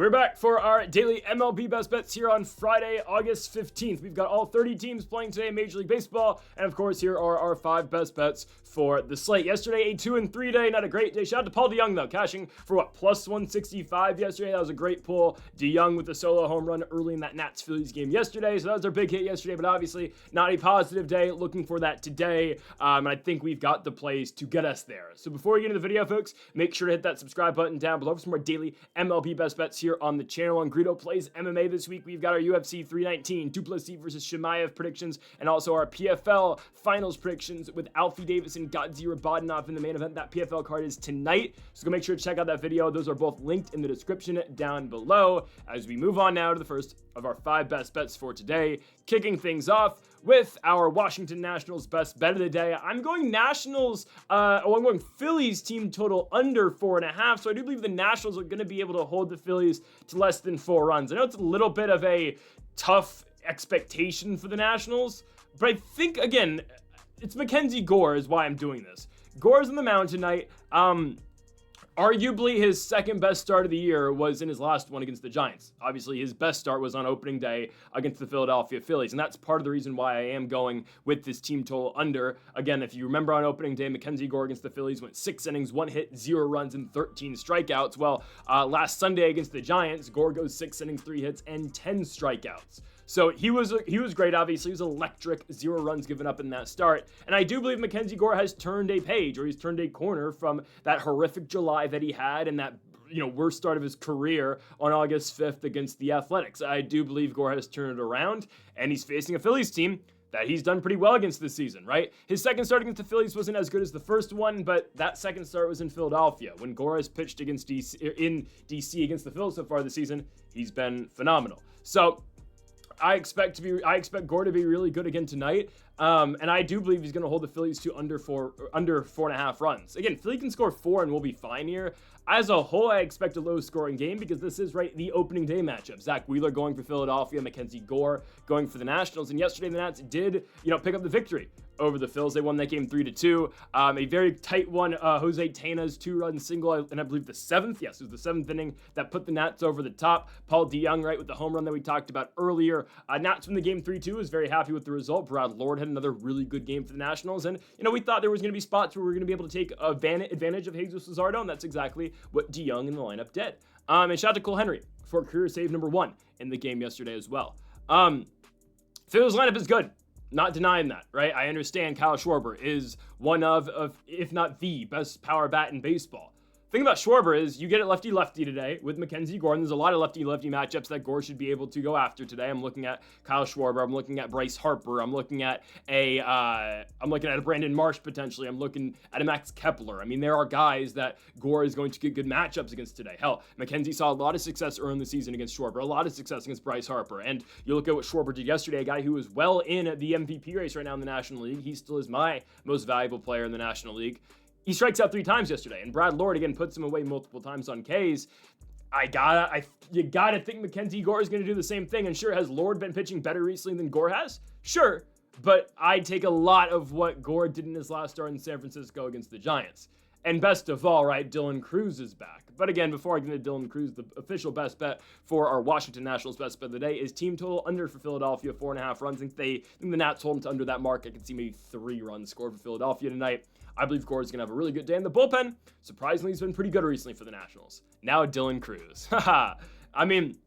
We're back for our daily MLB Best Bets here on Friday, August 15th. We've got all 30 teams playing today in Major League Baseball, and of course, here are our 5 best bets for the slate. Yesterday, a 2-3 day, not a great day. Shout out to Paul DeYoung, though, cashing for plus 165 yesterday. That was a great pull. DeYoung with a solo home run early in that Nats-Phillies game yesterday, so that was our big hit yesterday, but obviously not a positive day. Looking for that today, and I think we've got the plays to get us there. So before we get into the video, folks, make sure to hit that subscribe button down below for some more daily MLB Best Bets here on the channel. On Greedo plays MMA this week, we've got our UFC 319, Duplessis versus Chimaev predictions, and also our PFL finals predictions with Alfie Davis and Godzilla Badenov in the main event. That PFL card is tonight, so go make sure to check out that video. Those are both linked in the description down below. As we move on now to the first of our 5 best bets for today, kicking things off with our Washington Nationals best bet of the day. I'm going Nationals, I'm going Phillies team total under 4.5. So I do believe the Nationals are going to be able to hold the Phillies to less than 4 runs. I know it's a little bit of a tough expectation for the Nationals, but I think, again, it's Mackenzie Gore is why I'm doing this. Gore's on the mound tonight. Arguably, his second best start of the year was in his last one against the Giants. Obviously, his best start was on opening day against the Philadelphia Phillies, and that's part of the reason why I am going with this team total under. Again, if you remember on opening day, Mackenzie Gore against the Phillies went 6 innings, 1 hit, 0 runs, and 13 strikeouts. Well, last Sunday against the Giants, Gore goes 6 innings, 3 hits, and 10 strikeouts. So he was great, obviously. He was electric, 0 runs given up in that start. And I do believe Mackenzie Gore has turned a page, or he's turned a corner from that horrific July that he had and that worst start of his career on August 5th against the Athletics. I do believe Gore has turned it around, and he's facing a Phillies team that he's done pretty well against this season, right? His second start against the Phillies wasn't as good as the first one, but that second start was in Philadelphia. When Gore has pitched against in DC against the Phillies so far this season, he's been phenomenal. So I expect Gore to be really good again tonight, and I do believe he's going to hold the Phillies to under 4.5 runs. Again, Philly can score 4 and we'll be fine here. As a whole, I expect a low-scoring game because this is the opening day matchup. Zach Wheeler going for Philadelphia, Mackenzie Gore going for the Nationals, and yesterday the Nats did, pick up the victory over the Phils. They won that game 3-2. A very tight one. Jose Tena's 2-run single, and I believe the 7th. Yes, it was the 7th inning that put the Nats over the top. Paul DeYoung, with the home run that we talked about earlier. Nats win the game 3-2. Was very happy with the result. Brad Lord had another really good game for the Nationals, and we thought there was going to be spots where we were going to be able to take advantage of Jesus Luzardo, and that's exactly what DeYoung in the lineup did. And shout out to Cole Henry for career save number 1 in the game yesterday as well. Phil's lineup is good. Not denying that, right? I understand Kyle Schwarber is one of, if not the best power bat in baseball. The thing about Schwarber is you get it lefty-lefty today with Mackenzie Gore. There's a lot of lefty-lefty matchups that Gore should be able to go after today. I'm looking at Kyle Schwarber. I'm looking at Bryce Harper. I'm looking at a Brandon Marsh potentially. I'm looking at a Max Kepler. I mean, there are guys that Gore is going to get good matchups against today. Hell, Mackenzie saw a lot of success early in the season against Schwarber, a lot of success against Bryce Harper. And you look at what Schwarber did yesterday, a guy who is well in the MVP race right now in the National League. He still is my most valuable player in the National League. He strikes out 3 times yesterday, and Brad Lord again puts him away multiple times on Ks. You gotta think Mackenzie Gore is gonna do the same thing. And sure, has Lord been pitching better recently than Gore has? Sure, but I take a lot of what Gore did in his last start in San Francisco against the Giants. And best of all, Dylan Cruz is back. But again, before I get into Dylan Cruz, the official best bet for our Washington Nationals best bet of the day is team total under for Philadelphia, 4.5 runs. I think the Nats hold them to under that mark. I can see maybe 3 runs scored for Philadelphia tonight. I believe Gore is going to have a really good day in the bullpen. Surprisingly, he's been pretty good recently for the Nationals. Now Dylan Cruz. I mean,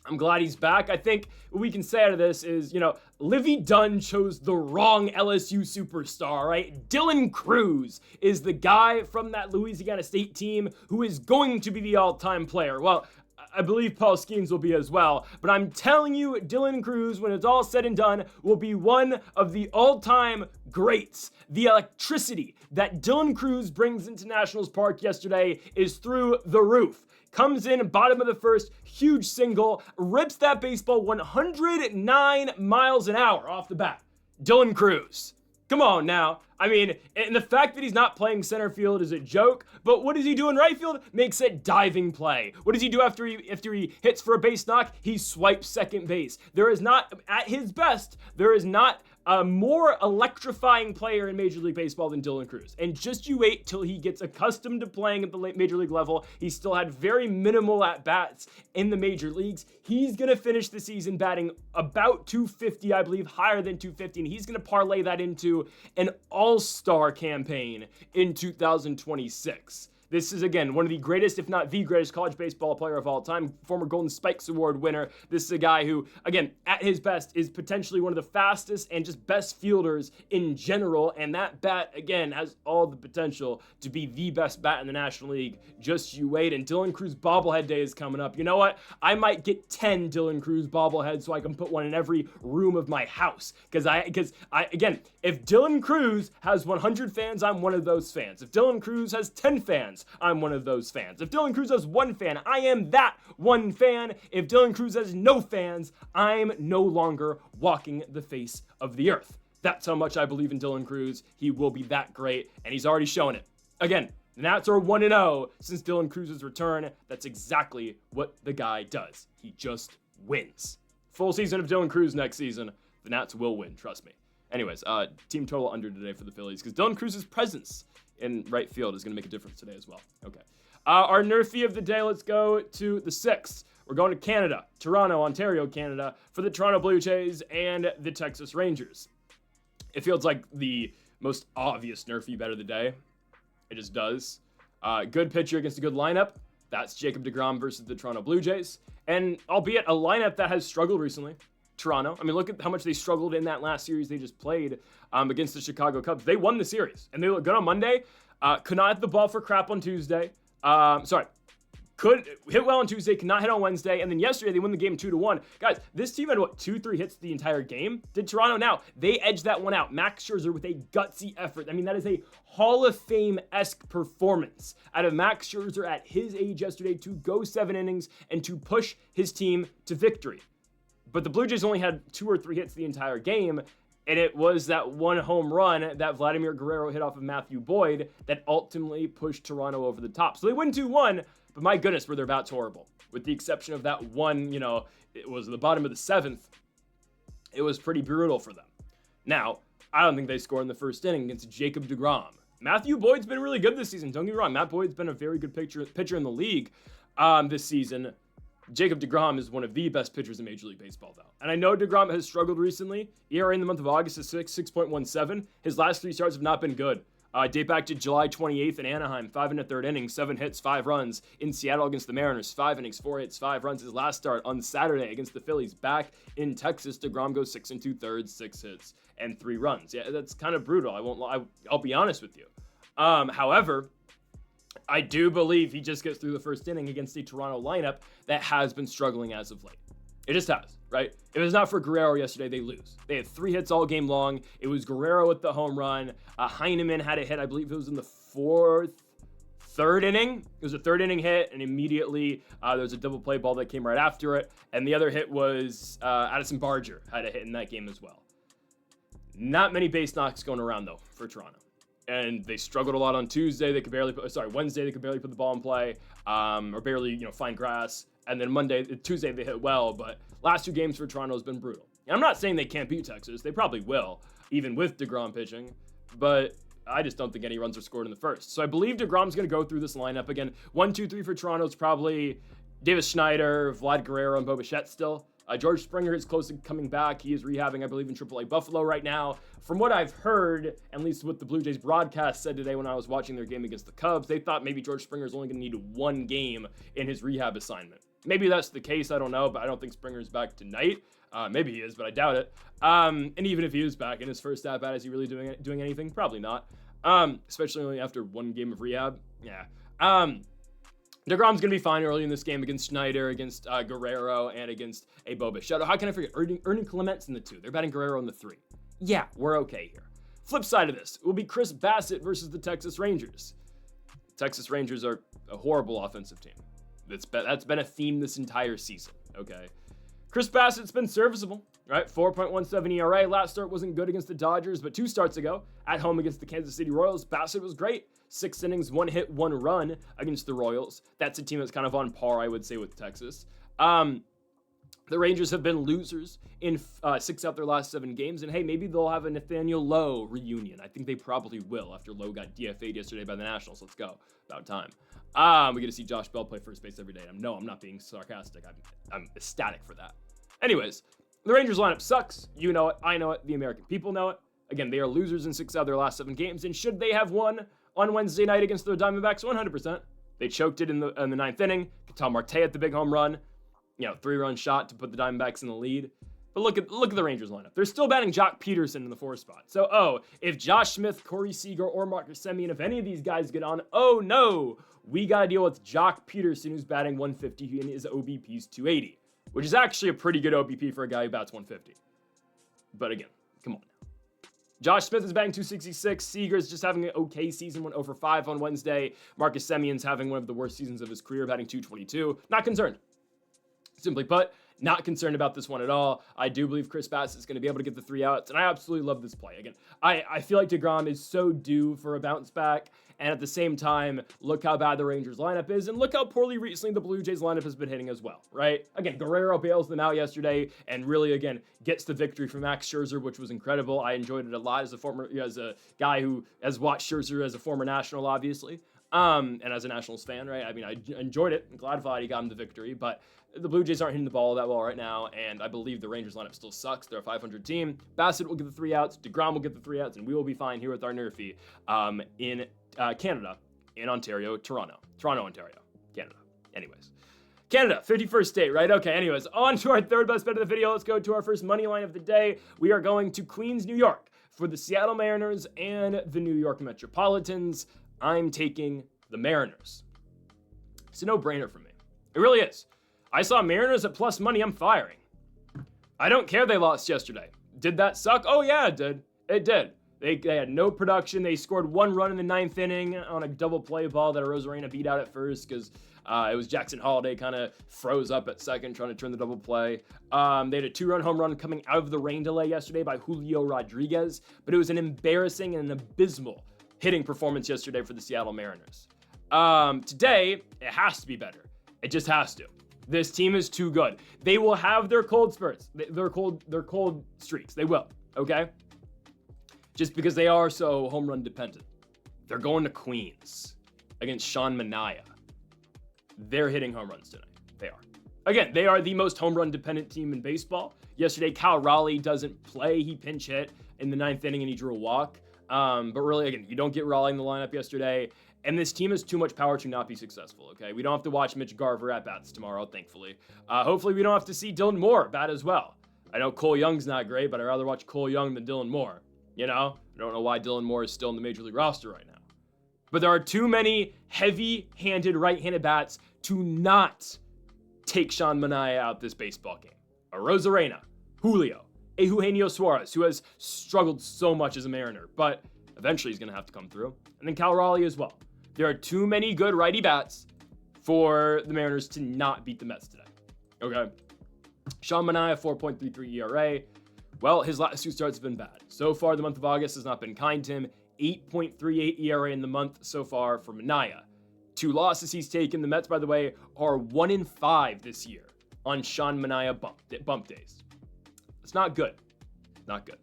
I'm glad he's back. I think what we can say out of this is, Livy Dunn chose the wrong LSU superstar, right? Dylan Cruz is the guy from that Louisiana State team who is going to be the all-time player. Well, I believe Paul Skeens will be as well, but I'm telling you, Dylan Cruz, when it's all said and done, will be one of the all-time greats. The electricity that Dylan Cruz brings into Nationals Park yesterday is through the roof. Comes in bottom of the first, huge single, rips that baseball 109 miles an hour off the bat. Dylan Cruz. Come on now. I mean, and the fact that he's not playing center field is a joke, but what does he do in right field? Makes it diving play. What does he do after he hits for a base knock? He swipes second base. There is not, at his best, there is not a more electrifying player in Major League Baseball than Dylan Cruz. And just you wait till he gets accustomed to playing at the Major League level. He still had very minimal at-bats in the major leagues. He's going to finish the season batting about 250, I believe, higher than 250. And he's going to parlay that into an all-star campaign in 2026. This is, again, one of the greatest, if not the greatest, college baseball player of all time, former Golden Spikes Award winner. This is a guy who, again, at his best, is potentially one of the fastest and just best fielders in general, and that bat, again, has all the potential to be the best bat in the National League. Just you wait, and Dylan Cruz bobblehead day is coming up. You know what? I might get 10 Dylan Cruz bobbleheads so I can put one in every room of my house, because again, if Dylan Cruz has 100 fans, I'm one of those fans. If Dylan Cruz has 10 fans, I'm one of those fans. If Dylan Cruz has one fan, I am that one fan. If Dylan Cruz has no fans, I'm no longer walking the face of the earth. That's how much I believe in Dylan Cruz. He will be that great, and he's already shown it. Again, the Nats are 1-0 since Dylan Cruz's return. That's exactly what the guy does. He just wins. Full season of Dylan Cruz next season. The Nats will win, trust me. Anyways, team total under today for the Phillies because Dylan Cruz's presence in right field is going to make a difference today as well. Okay. Our NRFI of the day, let's go to the 6th. We're going to Canada, Toronto, Ontario, Canada, for the Toronto Blue Jays and the Texas Rangers. It feels like the most obvious NRFI bet of the day. It just does. Good pitcher against a good lineup. That's Jacob deGrom versus the Toronto Blue Jays. And albeit a lineup that has struggled recently, Toronto. I mean, look at how much they struggled in that last series they just played against the Chicago Cubs. They won the series, and they looked good on Monday. Could not hit the ball for crap on Tuesday. Could hit well on Tuesday, could not hit on Wednesday, and then yesterday they won the game 2-1. Guys, this team had, 2-3 hits the entire game? Did Toronto? Now, they edged that one out. Max Scherzer with a gutsy effort. I mean, that is a Hall of Fame-esque performance out of Max Scherzer at his age yesterday to go 7 innings and to push his team to victory. But the Blue Jays only had 2 or 3 hits the entire game, and it was that one home run that Vladimir Guerrero hit off of Matthew Boyd that ultimately pushed Toronto over the top. So they win 2-1, but my goodness, were their bats horrible. With the exception of that one, it was the bottom of the 7th. It was pretty brutal for them. Now, I don't think they scored in the first inning against Jacob deGrom. Matthew Boyd's been really good this season. Don't get me wrong, Matt Boyd's been a very good pitcher in the league this season. Jacob deGrom is one of the best pitchers in Major League Baseball, though. And I know deGrom has struggled recently. ERA in the month of August is 6.17. His last 3 starts have not been good. Date back to July 28th in Anaheim, 5 1/3 innings, 7 hits, 5 runs. In Seattle against the Mariners, 5 innings, 4 hits, 5 runs. His last start on Saturday against the Phillies back in Texas, deGrom goes 6 2/3, 6 hits, and 3 runs. Yeah, that's kind of brutal. I won't lie. I'll be honest with you. However, I do believe he just gets through the first inning against the Toronto lineup that has been struggling as of late. It just has, right? If it was not for Guerrero yesterday, they lose. They had 3 hits all game long. It was Guerrero with the home run. Heineman had a hit, I believe it was in the third inning. It was a 3rd inning hit, and immediately there was a double play ball that came right after it. And the other hit was Addison Barger had a hit in that game as well. Not many base knocks going around, though, for Toronto. And they struggled a lot on Tuesday. Wednesday they could barely put the ball in play, or barely, find grass. And then Tuesday they hit well. But last 2 games for Toronto has been brutal. And I'm not saying they can't beat Texas. They probably will, even with deGrom pitching. But I just don't think any runs are scored in the first. So I believe deGrom's going to go through this lineup again. 1, 2, 3 for Toronto is probably Davis Schneider, Vlad Guerrero, and Bo Bichette still. George Springer is close to coming back. He is rehabbing, I believe, in AAA Buffalo right now. From what I've heard, at least what the Blue Jays broadcast said today when I was watching their game against the Cubs, they thought maybe George Springer is only going to need 1 game in his rehab assignment. Maybe that's the case. I don't know, but I don't think Springer's back tonight. Maybe he is, but I doubt it. And even if he is back in his first at-bat, is he really doing anything? Probably not. Especially only after 1 game of rehab. Yeah. deGrom's going to be fine early in this game against Schneider, against Guerrero, and against a Bo Bichette. How can I forget? Ernie Clement's in the 2. They're batting Guerrero in the 3. Yeah, we're okay here. Flip side of this will be Chris Bassett versus the Texas Rangers. Texas Rangers are a horrible offensive team. That's been a theme this entire season, okay? Chris Bassett's been serviceable, right? 4.17 ERA. Last start wasn't good against the Dodgers, but 2 starts ago, at home against the Kansas City Royals, Bassett was great. 6 innings, 1 hit, 1 run against the Royals. That's a team that's kind of on par, I would say, with Texas. The Rangers have been losers in 6 out their last 7 games, and hey, maybe they'll have a Nathaniel Lowe reunion. I think they probably will after Lowe got DFA'd yesterday by the Nationals. Let's go. About time. We get to see Josh Bell play first base every day. No, I'm not being sarcastic. I'm ecstatic for that. Anyways, the Rangers lineup sucks. You know it. I know it. The American people know it. Again, they are losers in 6 out of their last 7 games, and should they have won on Wednesday night against the Diamondbacks? 100%. They choked it in the 9th inning. Ketel Marte at the big home run. 3-run shot to put the Diamondbacks in the lead. But look at the Rangers lineup. They're still batting Jock Peterson in the 4 spot. So, if Josh Smith, Corey Seager, or Marcus Semien, if any of these guys get on, oh no, we got to deal with Jock Peterson, who's batting 150 and his OBP's 280, which is actually a pretty good OBP for a guy who bats 150. But again, come on now. Josh Smith is batting 266. Seager's just having an okay season, went 0-for-5 on Wednesday. Marcus Semien's having one of the worst seasons of his career, batting 222. Not concerned. Simply put, not concerned about this one at all. I do believe Chris Bassitt's going to be able to get the 3 outs, and I absolutely love this play. Again, I feel like DeGrom is so due for a bounce back, and at the same time, look how bad the Rangers lineup is, and look how poorly recently the Blue Jays lineup has been hitting as well, right? Again, Guerrero bails them out yesterday, and really, again, gets the victory for Max Scherzer, which was incredible. I enjoyed it a lot as a guy who has watched Scherzer as a former National, obviously. And as a Nationals fan, right? I mean, I enjoyed it. I'm glad he got him the victory, but the Blue Jays aren't hitting the ball that well right now, and I believe the Rangers lineup still sucks. They're a 500 team. Bassitt will get the 3 outs. DeGrom will get the 3 outs, and we will be fine here with our NRFI in Canada, in Ontario, Toronto, Ontario, Canada. Anyways, Canada, 51st state, right? Okay, anyways, on to our third best bet of the video. Let's go to our first money line of the day. We are going to Queens, New York for the Seattle Mariners and the New York Metropolitans. I'm taking the Mariners. It's a no-brainer for me. It really is. I saw Mariners at plus money. I'm firing. I don't care they lost yesterday. Did that suck? Oh, yeah, it did. It did. They had no production. They scored 1 run in the 9th inning on a double play ball that Rosarena beat out at first because it was Jackson Holiday kind of froze up at second trying to turn the double play. They had a 2-run home run coming out of the rain delay yesterday by Julio Rodriguez, but it was an embarrassing and an abysmal hitting performance yesterday for the Seattle Mariners. Today, it has to be better. It just has to. This team is too good. They will have their cold spurts, their cold streaks. They will, okay? Just because they are so home run dependent. They're going to Queens against Sean Manaea. They're hitting home runs tonight. They are. Again, they are the most home run dependent team in baseball. Yesterday, Cal Raleigh doesn't play. He pinch hit in the 9th inning and he drew a walk. But really, again, you don't get Raleigh in the lineup yesterday. And this team has too much power to not be successful, okay? We don't have to watch Mitch Garver at bats tomorrow, thankfully. Hopefully, we don't have to see Dylan Moore bat as well. I know Cole Young's not great, but I'd rather watch Cole Young than Dylan Moore. You know? I don't know why Dylan Moore is still in the Major League roster right now. But there are too many heavy-handed right-handed bats to not take Sean Manaea out this baseball game. A Rosarena, Julio, a Eugenio Suarez, who has struggled so much as a Mariner, but eventually he's going to have to come through. And then Cal Raleigh as well. There are too many good righty bats for the Mariners to not beat the Mets today. Okay? Sean Manaea, 4.33 ERA. Well, his last 2 starts have been bad. So far, the month of August has not been kind to him. 8.38 ERA in the month so far for Manaea. 2 losses he's taken. The Mets, by the way, are 1-5 this year on Sean Manaea bump days. It's not good. Not good.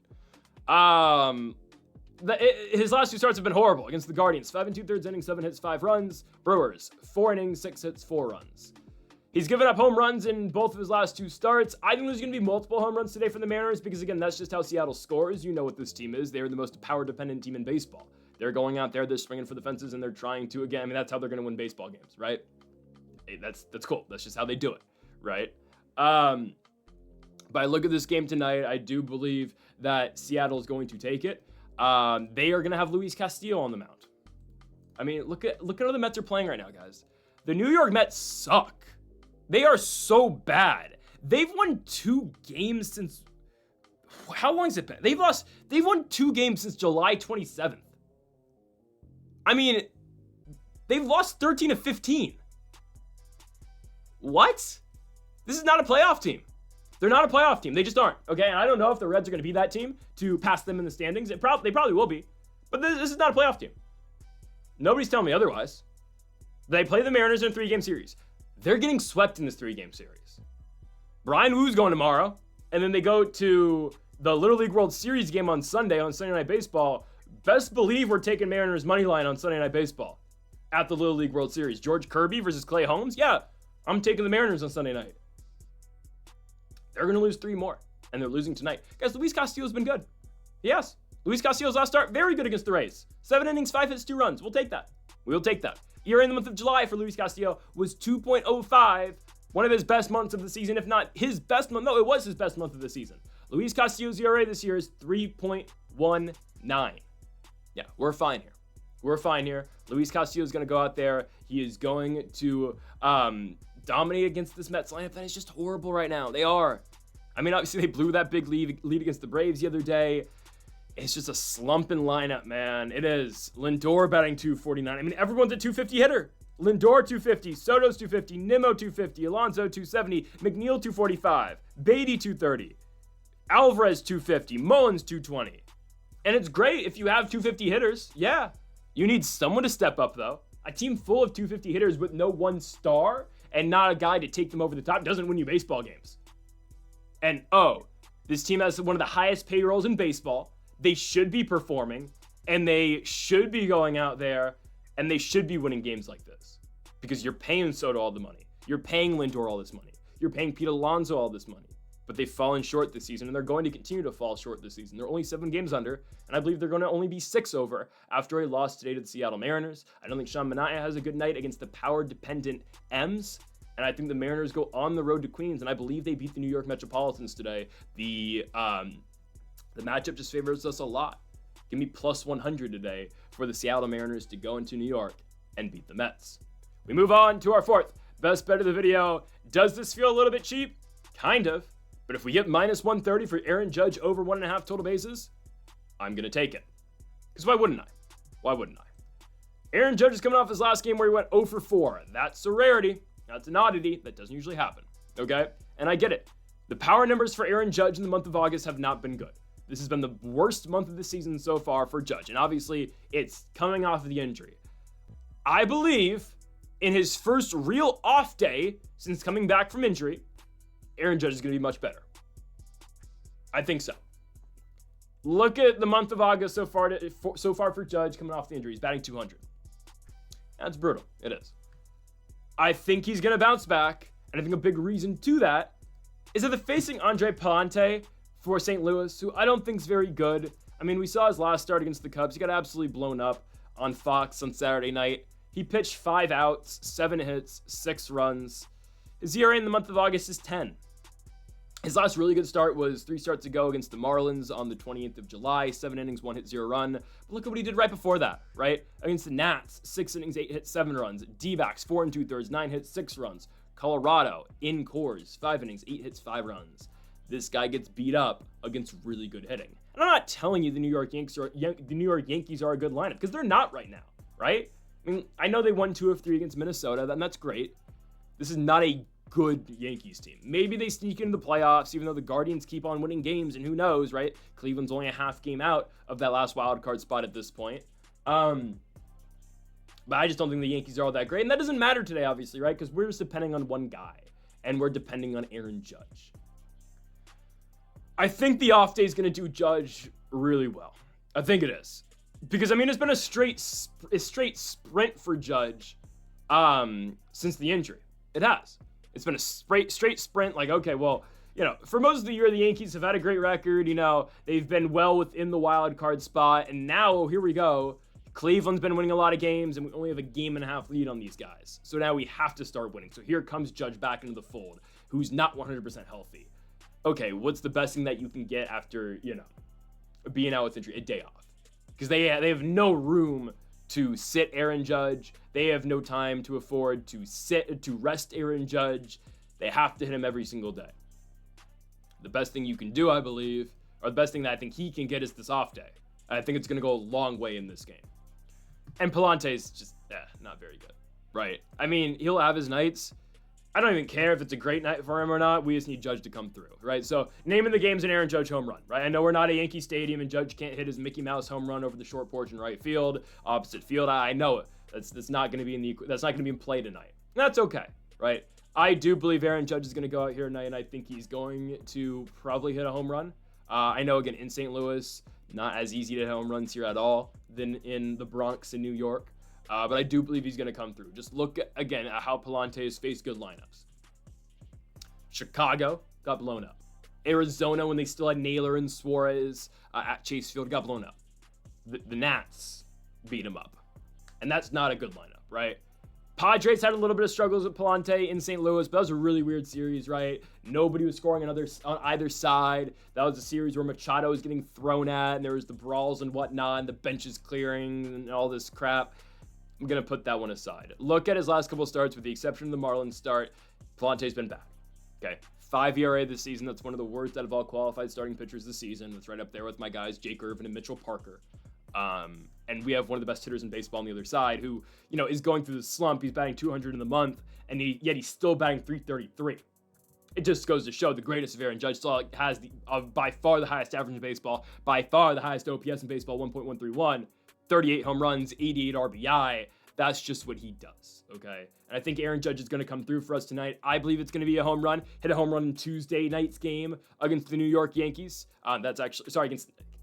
His last 2 starts have been horrible against the Guardians. 5 2/3 innings, 7 hits, 5 runs. Brewers, 4 innings, 6 hits, 4 runs. He's given up home runs in both of his last 2 starts. I think there's going to be multiple home runs today for the Mariners because, again, that's just how Seattle scores. You know what this team is. They're the most power-dependent team in baseball. They're going out there, they're swinging for the fences, and they're trying to, again, I mean, that's how they're going to win baseball games, right? Hey, that's cool. That's just how they do it, right? But I look at this game tonight, I do believe that Seattle is going to take it. They are going to have Luis Castillo on the mound. I mean, look at how the Mets are playing right now, guys. The New York Mets suck. They are so bad. They've won 2 games since... How long has it been? They've won 2 games since July 27th. I mean, they've lost 13 of 15. What? This is not a playoff team. They're not a playoff team. They just aren't, okay? And I don't know if the Reds are going to be that team to pass them in the standings. They probably will be. But this is not a playoff team. Nobody's telling me otherwise. They play the Mariners in a 3-game series. They're getting swept in this 3-game series. Brian Woo's going tomorrow. And then they go to the Little League World Series game on Sunday on Sunday Night Baseball. Best believe we're taking Mariners money line on Sunday Night Baseball at the Little League World Series. George Kirby versus Clay Holmes. Yeah, I'm taking the Mariners on Sunday night. They're going to lose 3 more, and they're losing tonight. Guys, Luis Castillo's been good. Yes. Luis Castillo's last start, very good against the Rays. 7 innings, 5 hits, 2 runs. We'll take that. We'll take that. ERA in the month of July for Luis Castillo was 2.05. One of his best months of the season, if not his best month. No, it was his best month of the season. Luis Castillo's ERA this year is 3.19. Yeah, we're fine here. We're fine here. Luis Castillo is going to go out there. He is going to dominate against this Mets lineup that is just horrible right now. They are. I mean, obviously, they blew that big lead against the Braves the other day. It's just a slumping lineup, man. It is. Lindor batting 249. I mean, everyone's a 250 hitter. Lindor 250, Soto's 250, Nimmo 250, Alonso 270, McNeil 245, Beatty 230, Alvarez 250, Mullins 220. And it's great if you have 250 hitters. Yeah. You need someone to step up, though. A team full of 250 hitters with no one star and not a guy to take them over the top doesn't win you baseball games. And this team has one of the highest payrolls in baseball. They should be performing, and they should be going out there, and they should be winning games like this. Because you're paying Soto all the money. You're paying Lindor all this money. You're paying Pete Alonso all this money. But they've fallen short this season, and they're going to continue to fall short this season. They're only 7 games under, and I believe they're going to only be 6 over after a loss today to the Seattle Mariners. I don't think Sean Manaea has a good night against the power-dependent M's, and I think the Mariners go on the road to Queens, and I believe they beat the New York Metropolitans today. The matchup just favors us a lot. Give me plus 100 today for the Seattle Mariners to go into New York and beat the Mets. We move on to our 4th best bet of the video. Does this feel a little bit cheap? Kind of. But if we get minus 130 for Aaron Judge over 1.5 total bases, I'm going to take it. Because why wouldn't I? Why wouldn't I? Aaron Judge is coming off his last game where he went 0 for 4. That's a rarity. That's an oddity. That doesn't usually happen. Okay? And I get it. The power numbers for Aaron Judge in the month of August have not been good. This has been the worst month of the season so far for Judge. And obviously, it's coming off of the injury. I believe in his first real off day since coming back from injury, Aaron Judge is going to be much better. I think so. Look at the month of August so far for Judge coming off the injury. He's batting 200. That's brutal. It is. I think he's going to bounce back. And I think a big reason to that is that they're facing Andre Palante for St. Louis, who I don't think is very good. I mean, we saw his last start against the Cubs. He got absolutely blown up on Fox on Saturday night. He pitched 5 outs, 7 hits, 6 runs. His ERA in the month of August is 10. His last really good start was 3 starts ago against the Marlins on the 28th of July, 7 innings, 1 hit, 0 run. But look at what he did right before that, right? Against the Nats, 6 innings, 8 hits, 7 runs. D-backs, 4 2/3, 9 hits, 6 runs. Colorado, in Coors, 5 innings, 8 hits, 5 runs. This guy gets beat up against really good hitting. And I'm not telling you the New York Yankees are a good lineup, because they're not right now, right? I mean, I know they won 2 of 3 against Minnesota, and that's great. This is not a good Yankees team. Maybe they sneak into the playoffs, even though the Guardians keep on winning games, and who knows, right? Cleveland's only a half game out of that last wild card spot at this point. But I just don't think the Yankees are all that great, and that doesn't matter today, obviously, right? Because we're just depending on one guy, and we're depending on Aaron Judge. I think the off day is going to do Judge really well. I think it is. Because, I mean, it's been a straight sprint for Judge since the injury. It has. It's been a straight sprint. Like, okay, well, you know, for most of the year, the Yankees have had a great record. You know, they've been well within the wild card spot. And now, here we go. Cleveland's been winning a lot of games, and we only have a 1.5 game lead on these guys. So now we have to start winning. So here comes Judge back into the fold, who's not 100% healthy. Okay, what's the best thing that you can get after, you know, being out with injury? A day off. Because they have no room to sit Aaron Judge. They have no time to afford to rest Aaron Judge. They have to hit him every single day. The best thing you can do, I believe, or the best thing that I think he can get is this off day. I think it's going to go a long way in this game. And Palante's just not very good, right? I mean, he'll have his nights. I don't even care if it's a great night for him or not. We just need Judge to come through, right? So, naming the game's an Aaron Judge home run, right? I know we're not at Yankee Stadium and Judge can't hit his Mickey Mouse home run over the short porch in right field, opposite field. I know it. That's not going to be in play tonight. And that's okay, right? I do believe Aaron Judge is going to go out here tonight, and I think he's going to probably hit a home run. I know, again, in St. Louis, not as easy to hit home runs here at all than in the Bronx in New York. But I do believe he's going to come through. Just look, again, at how Pallante has faced good lineups. Chicago got blown up. Arizona, when they still had Naylor and Suarez at Chase Field, got blown up. The Nats beat him up. And that's not a good lineup, right? Padres had a little bit of struggles with Pallante in St. Louis, but that was a really weird series, right? Nobody was scoring on either side. That was a series where Machado was getting thrown at, and there was the brawls and whatnot, and the benches clearing and all this crap. I'm going to put that one aside. Look at his last couple starts, with the exception of the Marlins start. Pallante's been bad. Okay, 5 ERA this season. That's one of the worst out of all qualified starting pitchers this season. That's right up there with my guys, Jake Irvin and Mitchell Parker. And we have one of the best hitters in baseball on the other side who, is going through the slump. He's batting 200 in the month, and yet he's still batting 333. It just goes to show the greatest of Aaron Judge still has by far the highest average in baseball, by far the highest OPS in baseball, 1.131, 38 home runs, 88 RBI. That's just what he does, okay? And I think Aaron Judge is going to come through for us tonight. I believe it's going to be a home run. Hit a home run in Tuesday night's game against the New York Yankees.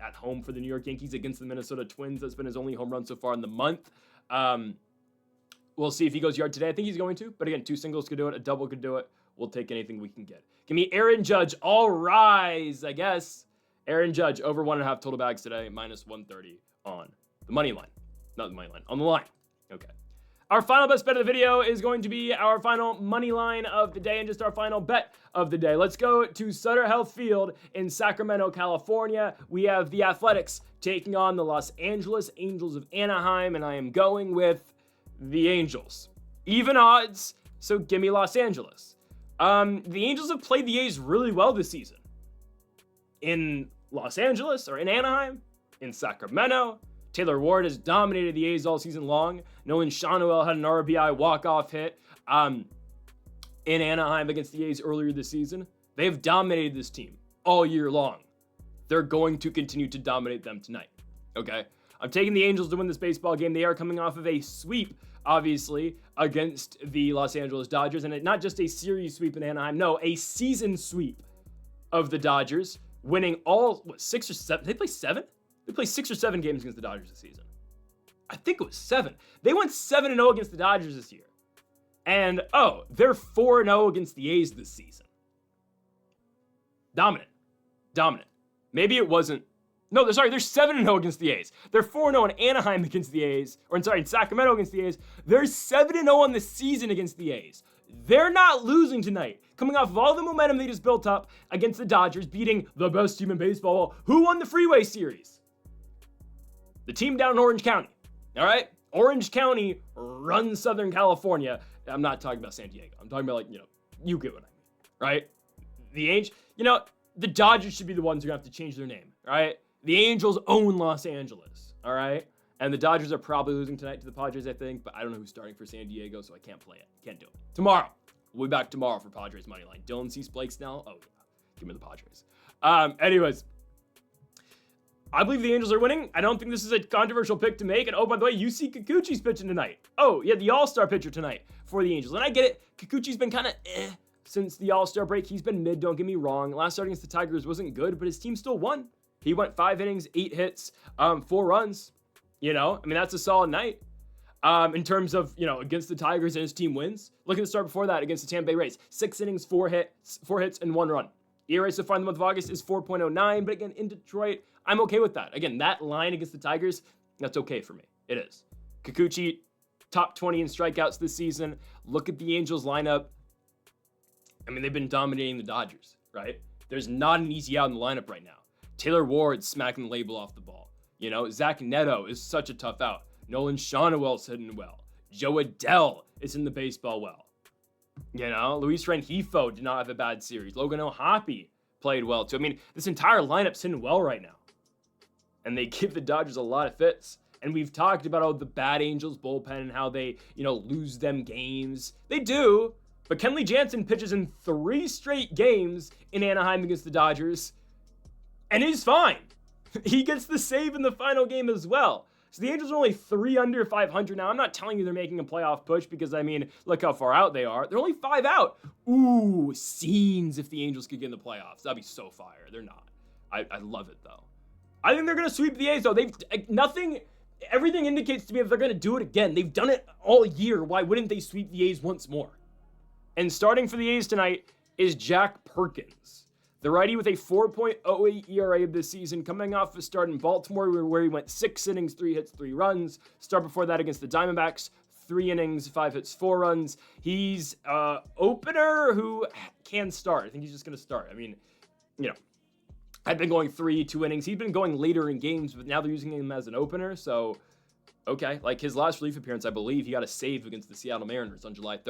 At home for the New York Yankees against the Minnesota Twins. That's been his only home run so far in the month. We'll see if he goes yard today. I think he's going to. But again, 2 singles could do it. A double could do it. We'll take anything we can get. Give me Aaron Judge. All rise, I guess. Aaron Judge over 1.5 total bags today. Minus 130 on the money line. Not the money line. On the line. Okay. Our final best bet of the video is going to be our final money line of the day and just our final bet of the day. Let's go to Sutter Health Field in Sacramento, California. We have the Athletics taking on the Los Angeles Angels of Anaheim, and I am going with the Angels. Even odds, so give me Los Angeles. The Angels have played the A's really well this season. In Los Angeles, or in Anaheim, in Sacramento, Taylor Ward has dominated the A's all season long. Nolan Schanuel had an RBI walk-off hit in Anaheim against the A's earlier this season. They have dominated this team all year long. They're going to continue to dominate them tonight, okay? I'm taking the Angels to win this baseball game. They are coming off of a sweep, obviously, against the Los Angeles Dodgers. And not just a series sweep in Anaheim, no, a season sweep of the Dodgers, winning all, 6 or 7? They play 7? They played 6 or 7 games against the Dodgers this season. I think it was 7. They went 7-0 against the Dodgers this year. And, they're 4-0 against the A's this season. Dominant. Maybe it wasn't. No, they're 7-0 against the A's. They're 4-0 in Anaheim against the A's. In Sacramento against the A's. They're 7-0 on the season against the A's. They're not losing tonight. Coming off of all the momentum they just built up against the Dodgers, beating the best team in baseball. Who won the Freeway Series? The team down in Orange County. All right? Orange County runs Southern California. I'm not talking about San Diego. I'm talking about, you get what I mean, right? The Dodgers should be the ones who have to change their name, right? The Angels own Los Angeles, all right? And the Dodgers are probably losing tonight to the Padres, I think, but I don't know who's starting for San Diego, so I can't play it. Can't do it. Tomorrow. We'll be back tomorrow for Padres Moneyline. Dylan C. Blake now? Oh, yeah. Give me the Padres. Anyways, I believe the Angels are winning. I don't think this is a controversial pick to make. And, by the way, UC Kikuchi's pitching tonight. Oh, yeah, the All-Star pitcher tonight for the Angels. And I get it. Kikuchi's been kind of since the All-Star break. He's been mid, don't get me wrong. Last start against the Tigers wasn't good, but his team still won. He went 5 innings, 8 hits, 4 runs. That's a solid night. In terms of, against the Tigers and his team wins. Look at the start before that against the Tampa Bay Rays. 6 innings, 4 hits, and 1 run. ERA so far in the month of August is 4.09, but again, in Detroit, I'm okay with that. Again, that line against the Tigers, that's okay for me. It is. Kikuchi, top 20 in strikeouts this season. Look at the Angels lineup. They've been dominating the Dodgers, right? There's not an easy out in the lineup right now. Taylor Ward's smacking the label off the ball. Zach Neto is such a tough out. Nolan Schanuel's hitting well. Joe Adell is in the baseball well. Luis Rengifo did not have a bad series. Logan O'Hoppe played well too. This entire lineup's hitting well right now. And they give the Dodgers a lot of fits. And we've talked about the bad Angels bullpen and how they, lose them games. They do. But Kenley Jansen pitches in 3 straight games in Anaheim against the Dodgers. And he's fine. He gets the save in the final game as well. So the Angels are only 3 under 500 now. I'm not telling you they're making a playoff push because, I mean, look how far out they are. They're only 5 out. Ooh, scenes if the Angels could get in the playoffs. That'd be so fire. They're not. I love it, though. I think they're going to sweep the A's, though. Everything indicates to me that they're going to do it again. They've done it all year. Why wouldn't they sweep the A's once more? And starting for the A's tonight is Jack Perkins, the righty with a 4.08 ERA this season, coming off a start in Baltimore where he went 6 innings, 3 hits, 3 runs. Start before that against the Diamondbacks, 3 innings, 5 hits, 4 runs. He's an opener who can start. I think he's just going to start. I mean, I've been going 2 innings. He's been going later in games, but now they're using him as an opener. So, okay. Like his last relief appearance, I believe he got a save against the Seattle Mariners on July 30th.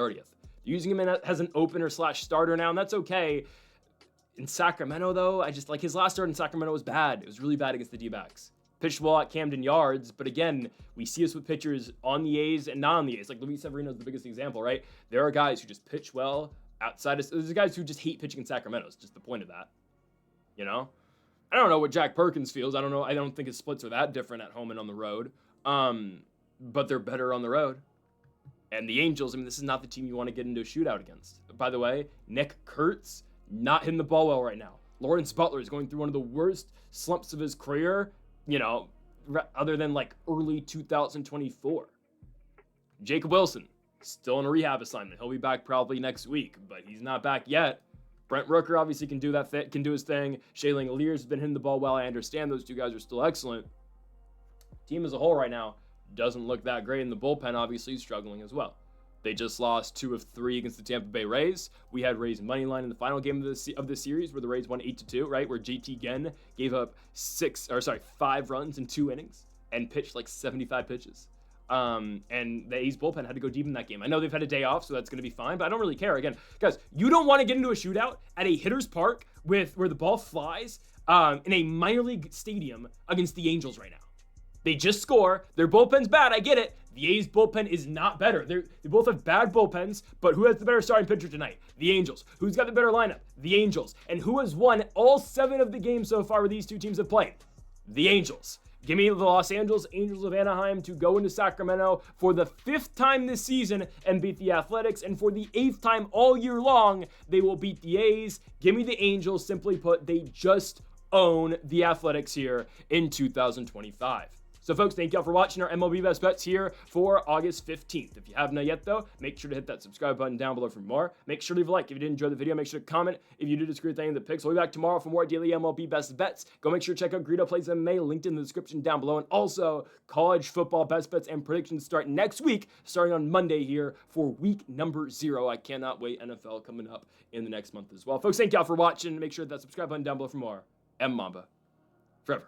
They're using him as an opener / starter now, and that's okay. In Sacramento, though, his last start in Sacramento was bad. It was really bad against the D-backs. Pitched well at Camden Yards, but again, we see this with pitchers on the A's and not on the A's. Like Luis Severino is the biggest example, right? There are guys who just pitch well outside of... There's guys who just hate pitching in Sacramento. It's just the point of that, I don't know what Jack Perkins feels. I don't know. I don't think his splits are that different at home and on the road. But they're better on the road. And the Angels, this is not the team you want to get into a shootout against. By the way, Nick Kurtz, not hitting the ball well right now. Lawrence Butler is going through one of the worst slumps of his career, other than early 2024. Jacob Wilson, still on a rehab assignment. He'll be back probably next week, but he's not back yet. Brent Rooker obviously can do his thing. Shea Langeliers has been hitting the ball well. I understand those two guys are still excellent. Team as a whole right now doesn't look that great, and the bullpen obviously is struggling as well. They just lost 2 of 3 against the Tampa Bay Rays. We had Rays money line in the final game of the series where the Rays won 8-2, right? Where JT Genn gave up 5 runs in 2 innings and pitched 75 pitches. And the A's bullpen had to go deep in that game. I know they've had a day off, so that's going to be fine, but I don't really care. Again, guys, you don't want to get into a shootout at a hitter's park where the ball flies in a minor league stadium against the Angels right now. They just score. Their bullpen's bad. I get it. The A's bullpen is not better. They both have bad bullpens, but who has the better starting pitcher tonight? The Angels. Who's got the better lineup? The Angels. And who has won all 7 of the games so far where these two teams have played? The Angels. Give me the Los Angeles Angels of Anaheim to go into Sacramento for the 5th time this season and beat the Athletics, and for the 8th time all year long, they will beat the A's. Give me the Angels. Simply put, they just own the Athletics here in 2025. So, folks, thank y'all for watching our MLB Best Bets here for August 15th. If you haven't yet, though, make sure to hit that subscribe button down below for more. Make sure to leave a like if you did enjoy the video. Make sure to comment if you did disagree with any of the picks. We'll be back tomorrow for more daily MLB Best Bets. Go make sure to check out Greedo Plays MMA, linked in the description down below. And also, college football best bets and predictions start next week, starting on Monday here for week number 0. I cannot wait. NFL coming up in the next month as well. Folks, thank y'all for watching. Make sure that subscribe button down below for more. Mlb forever.